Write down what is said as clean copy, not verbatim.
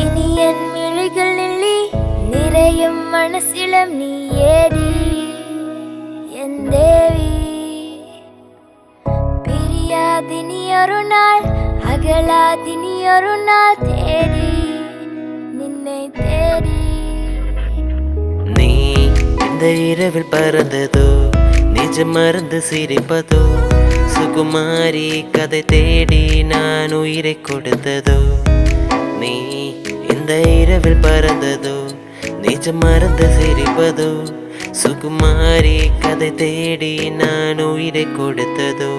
இனி என் மிழிகள் நில்லி நிறையும் மனசிலம் நீ ஏடி என் தேவி. பிரியாதினி ஒரு நாள் அகலாதினி ஒரு நாள் தேடி நின்னை தேடி. நீ இந்த இரவில் பறந்ததோ நிஜம் மறந்து சிரிப்பதோ சுகுமாரி கதை தேடி நான் உயிரை கொடுத்ததோ. நீ இந்த இரவில் பறந்ததோ நிஜம் மறந்து சிரிப்பதோ சுகுமாரி கதை தேடி நான் உயிரை கொடுத்ததோ.